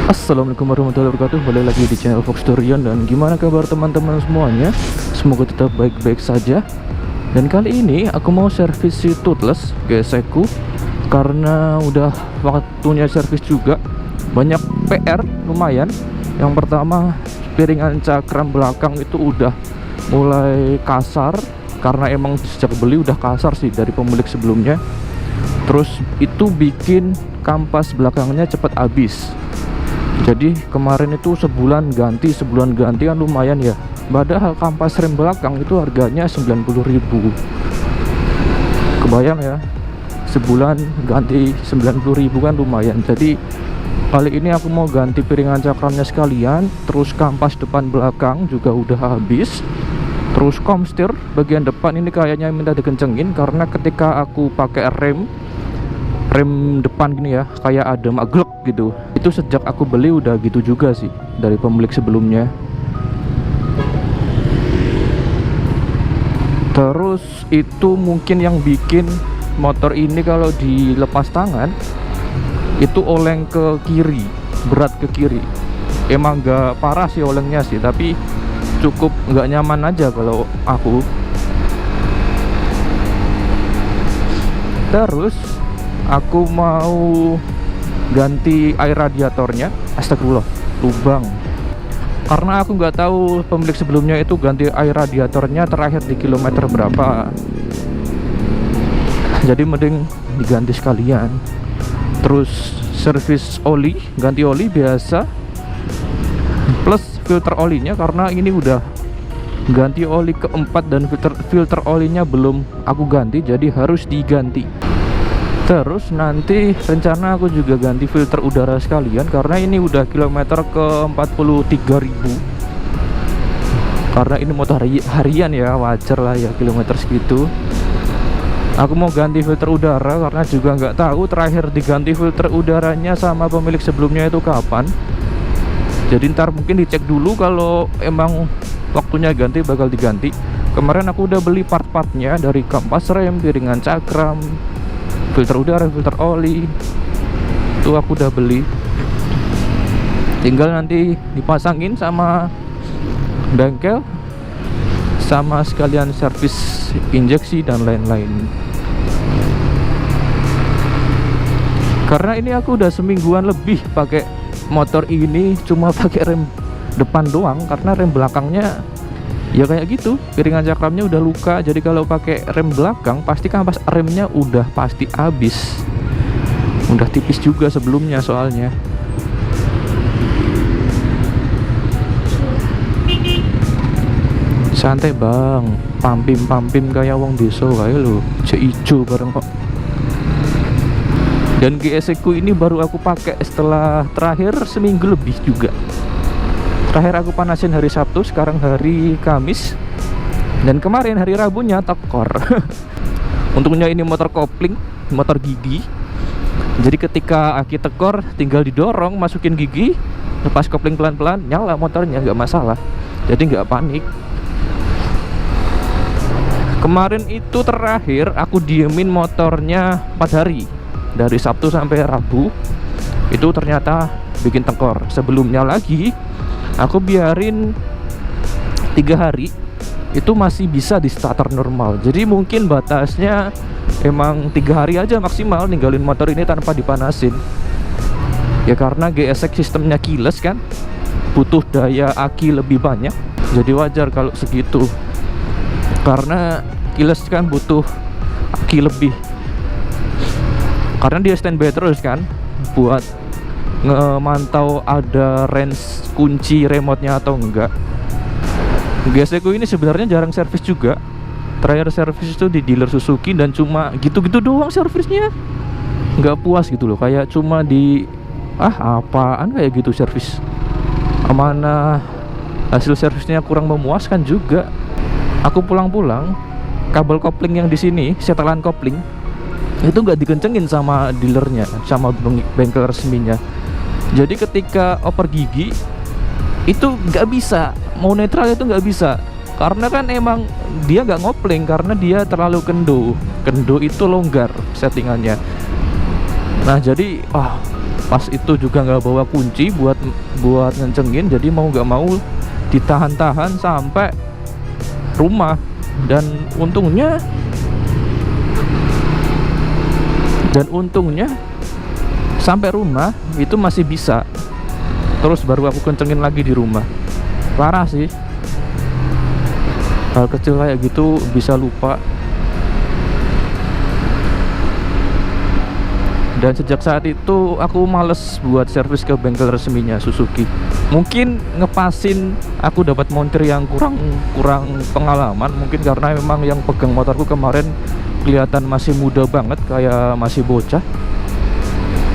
Assalamualaikum warahmatullahi wabarakatuh. Balik lagi di channel Fox Dorian. Dan gimana kabar teman-teman semuanya? Semoga tetap baik-baik saja. Dan kali ini aku mau servis si Toothless GSX-ku, karena udah waktunya servis juga. Banyak PR lumayan. Yang pertama, piringan cakram belakang itu udah mulai kasar, karena emang sejak beli udah kasar sih dari pemilik sebelumnya. Terus itu bikin kampas belakangnya cepat habis. Jadi kemarin itu sebulan ganti kan lumayan ya. Padahal kampas rem belakang itu harganya 90.000. Kebayang ya, sebulan ganti 90.000 kan lumayan. Jadi kali ini aku mau ganti piringan cakramnya sekalian. Terus kampas depan belakang juga udah habis. Terus komstir bagian depan ini kayaknya minta dikencengin, karena ketika aku pakai rem depan gini ya, kayak ada maglek gitu. Itu sejak aku beli udah gitu juga sih dari pemilik sebelumnya. Terus itu mungkin yang bikin motor ini kalau dilepas tangan itu oleng ke kiri, berat ke kiri. Emang gak parah sih olengnya sih, tapi cukup nggak nyaman aja kalau aku. Terus aku mau ganti air radiatornya. Astagfirullah, lubang. Karena aku nggak tahu pemilik sebelumnya itu ganti air radiatornya terakhir di kilometer berapa. Jadi mending diganti sekalian. Terus servis oli, ganti oli biasa plus filter olinya, karena ini udah ganti oli keempat dan filter olinya belum aku ganti, jadi harus diganti. Terus nanti rencana aku juga ganti filter udara sekalian, karena ini udah kilometer ke 43.000. Karena ini motor harian ya, wajar lah ya kilometer segitu. Aku mau ganti filter udara karena juga nggak tahu terakhir diganti filter udaranya sama pemilik sebelumnya itu kapan. Jadi ntar mungkin dicek dulu, kalau emang waktunya ganti bakal diganti. Kemarin aku udah beli part-partnya dari kampas rem, piringan cakram, filter udara, filter oli, itu aku udah beli. Tinggal nanti dipasangin sama bengkel, sama sekalian servis injeksi dan lain-lain. Karena ini aku udah semingguan lebih pakai motor ini, cuma pakai rem depan doang, karena rem belakangnya ya kayak gitu, piringan cakramnya udah luka. Jadi kalau pakai rem belakang pasti kampas remnya udah pasti habis. Udah tipis juga sebelumnya soalnya. Santai bang, pampim kayak wong desa kayak lo, cek ijo bareng kok. Dan GSX ku ini baru aku pakai setelah terakhir seminggu lebih juga. Terakhir aku panasin hari Sabtu, sekarang hari Kamis. Dan kemarin hari Rabunya tekor. Untungnya ini motor kopling, motor gigi. Jadi ketika aki tekor tinggal didorong, masukin gigi, lepas kopling pelan-pelan, nyala motornya, nggak masalah. Jadi nggak panik. Kemarin itu terakhir aku diemin motornya 4 hari, dari Sabtu sampai Rabu. Itu ternyata bikin tekor. Sebelumnya lagi aku biarin 3 hari, itu masih bisa di starter normal. Jadi mungkin batasnya emang 3 hari aja maksimal ninggalin motor ini tanpa dipanasin. Ya karena GSX sistemnya keyless kan, butuh daya aki lebih banyak. Jadi wajar kalau segitu, karena keyless kan butuh aki lebih. Karena dia standby terus kan, buat ngemantau ada range kunci remote-nya atau enggak. GSX ku ini sebenarnya jarang servis juga. Terakhir servis itu di dealer Suzuki, dan cuma gitu-gitu doang servisnya. Nggak puas gitu loh, kayak cuma di apaan kayak gitu servis. Mana hasil servisnya kurang memuaskan juga. Aku pulang-pulang, kabel kopling yang di sini, setelan kopling itu nggak dikencengin sama dealernya, sama bengkel resminya. Jadi ketika oper gigi itu nggak bisa, mau netral itu nggak bisa, karena kan emang dia nggak ngopling, karena dia terlalu kendo itu longgar settingannya. Nah jadi Pas itu juga nggak bawa kunci buat ngencengin, jadi mau nggak mau ditahan-tahan sampai rumah. Dan untungnya sampai rumah itu masih bisa. Terus baru aku kencengin lagi di rumah. Parah sih, hal kecil kayak gitu bisa lupa. Dan sejak saat itu aku males buat servis ke bengkel resminya Suzuki. Mungkin ngepasin aku dapat montir yang kurang pengalaman, mungkin karena memang yang pegang motorku kemarin kelihatan masih muda banget, kayak masih bocah.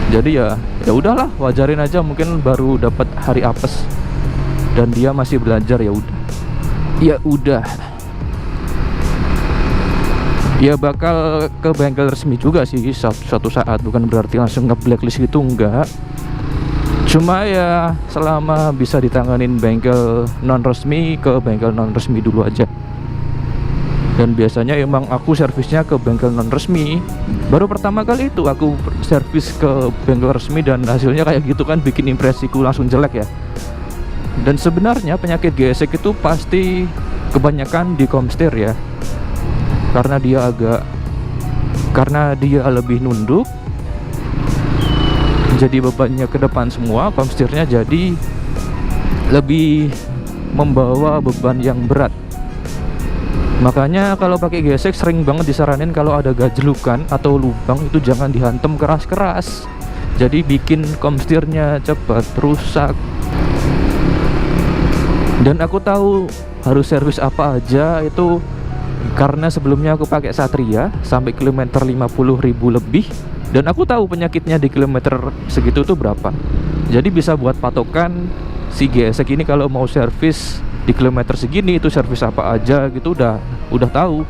Jadi ya udahlah, wajarin aja, mungkin baru dapat hari apes dan dia masih belajar. Ya udah ya bakal ke bengkel resmi juga sih suatu saat, bukan berarti langsung nge-blacklist gitu, enggak. Cuma ya selama bisa ditanganin bengkel non resmi, ke bengkel non resmi dulu aja. Dan biasanya emang aku servisnya ke bengkel non resmi. Baru pertama kali itu aku servis ke bengkel resmi dan hasilnya kayak gitu kan, bikin impresiku langsung jelek ya. Dan sebenarnya penyakit gesek itu pasti kebanyakan di komstir ya, karena dia lebih nunduk, jadi bebannya ke depan semua, komstirnya jadi lebih membawa beban yang berat. Makanya kalau pakai gesek sering banget disaranin kalau ada gajlukan atau lubang itu jangan dihantam keras-keras, jadi bikin komstirnya cepat rusak. Dan aku tahu harus servis apa aja itu karena sebelumnya aku pakai Satria sampai kilometer 50.000 lebih, dan aku tahu penyakitnya di kilometer segitu tuh berapa. Jadi bisa buat patokan si gesek ini kalau mau servis di kilometer segini itu servis apa aja gitu, udah tahu.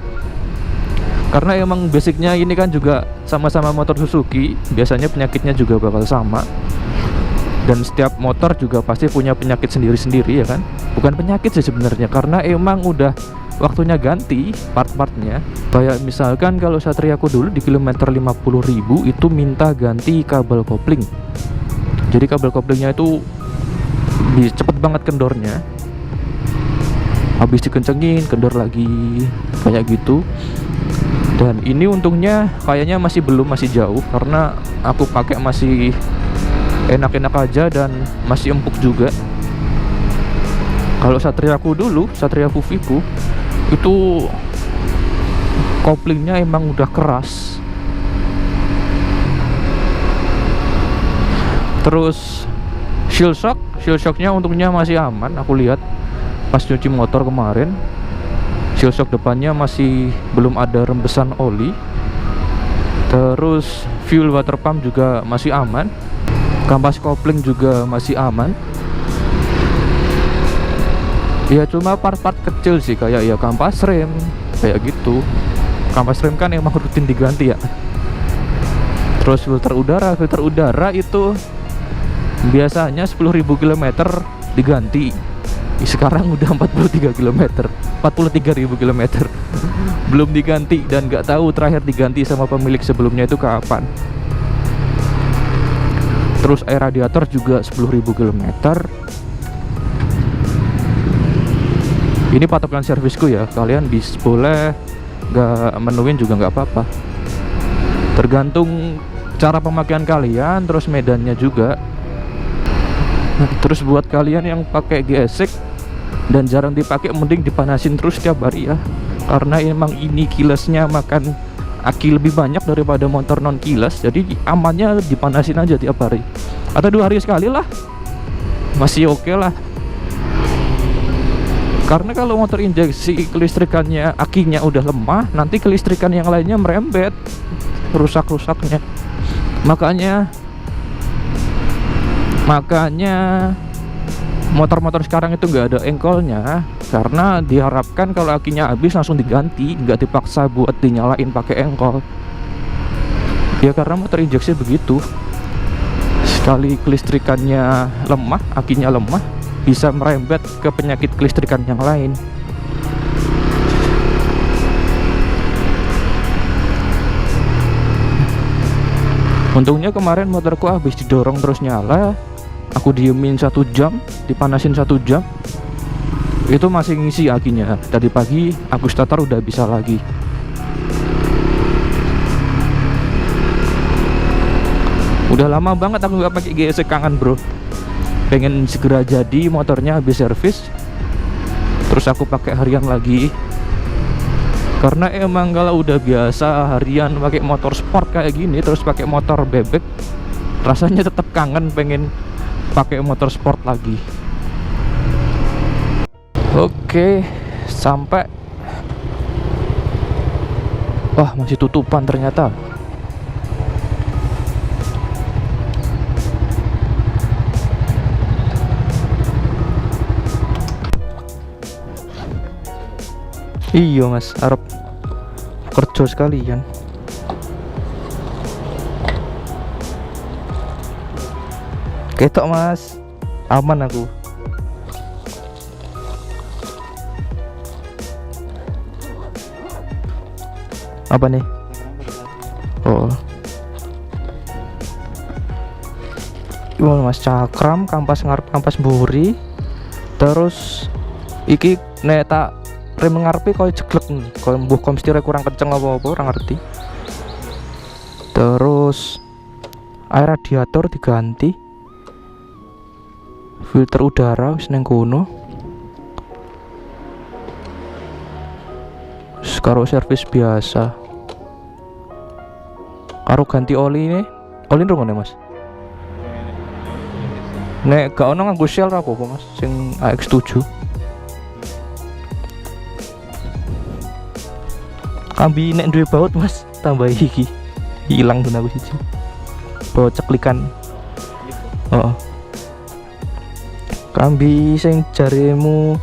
Karena emang basicnya ini kan juga sama-sama motor Suzuki, biasanya penyakitnya juga bakal sama. Dan setiap motor juga pasti punya penyakit sendiri-sendiri ya kan. Bukan penyakit sih sebenarnya, karena emang udah waktunya ganti part-partnya. Kayak misalkan kalau Satriaku dulu di kilometer 50.000 itu minta ganti kabel kopling. Jadi kabel koplingnya itu cepet banget kendornya, habis dikencengin kendor lagi kayak gitu. Dan ini untungnya kayaknya masih jauh, karena aku pakai masih enak-enak aja dan masih empuk juga. Kalau Satriaku dulu, Satriaku Viku itu koplingnya emang udah keras. Terus shield shocknya untungnya masih aman. Aku lihat pas cuci motor kemarin, shield shock depannya masih belum ada rembesan oli. Terus fuel water pump juga masih aman, kampas kopling juga masih aman. Ya cuma part-part kecil sih, kayak ya kampas rem kayak gitu. Kampas rem kan emang rutin diganti ya. Terus filter udara itu biasanya 10.000 km diganti. Sekarang udah 43.000 km belum diganti, dan nggak tahu terakhir diganti sama pemilik sebelumnya itu kapan. Terus air radiator juga 10.000 km. Ini patokan servisku ya, kalian boleh nggak menuin juga nggak apa-apa, tergantung cara pemakaian kalian, terus medannya juga. Terus buat kalian yang pakai gesek dan jarang dipakai, mending dipanasin terus tiap hari ya, karena emang ini kilesnya makan aki lebih banyak daripada motor non kiles, jadi amannya dipanasin aja tiap hari atau 2 hari sekali lah, masih oke lah. Karena kalau motor injeksi kelistrikannya, akinya udah lemah, nanti kelistrikan yang lainnya merembet, rusak-rusaknya. Makanya motor-motor sekarang itu nggak ada engkolnya, karena diharapkan kalau akinya habis langsung diganti, nggak dipaksa buat dinyalain pakai engkol. Ya karena motor injeksi begitu, sekali kelistrikannya lemah, akinya lemah, bisa merembet ke penyakit kelistrikan yang lain. Untungnya kemarin motorku habis didorong terus nyala, aku diemin 1 jam, dipanasin 1 jam, itu masih ngisi akinya. Tadi pagi aku starter udah bisa lagi. Udah lama banget aku nggak pakai GSX, kangen bro. Pengen segera jadi motornya habis servis, terus aku pakai harian lagi. Karena emang kalau udah biasa harian pakai motor sport kayak gini, terus pakai motor bebek, rasanya tetap kangen pengen pakai motor sport lagi. Oke, sampai. Wah, masih tutupan ternyata. Iya mas, Arab kerja sekalian. Ketok mas, aman aku. Apa nih? Oh, iya mas, cakram, kampas ngarep, kampas mburi. Terus iki nek tak rem ngarepe koyo jeglek nih, koyo mbuh komstirnya kurang kenceng apa-apa ora ngerti. Terus air radiator diganti, filter udara wis neng kono. Karo servis biasa, karo ganti oli nih. Oli ndrongo mas, nek gak ono nganggo Shell apa mas sing AX7. Kambi nek duwe baut mas, tambah iki hilang tuh aku siji baut ceklikan. Oh, kambi sing jaremu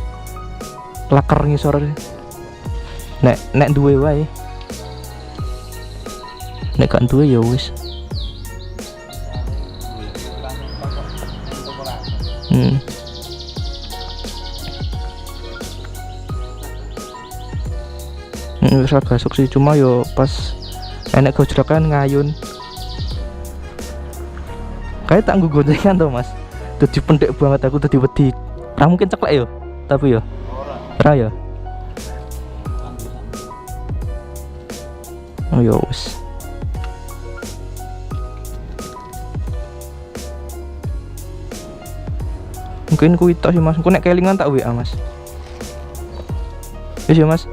laker ngisor, nek duwe wae, nek gak duwe ya wis. Wis gasuk sih, cuma yo pas enek gojrakan ngayun kayak tak nggo goncengan tuh mas, dadi pendek banget aku, dadi wedi. Ra mungkin ceklek yo, tapi yo ora ya. Oh yo wis, mungkin kuwi tok sih mas. Ku nek kelingan tak WA mas. Wis ya mas.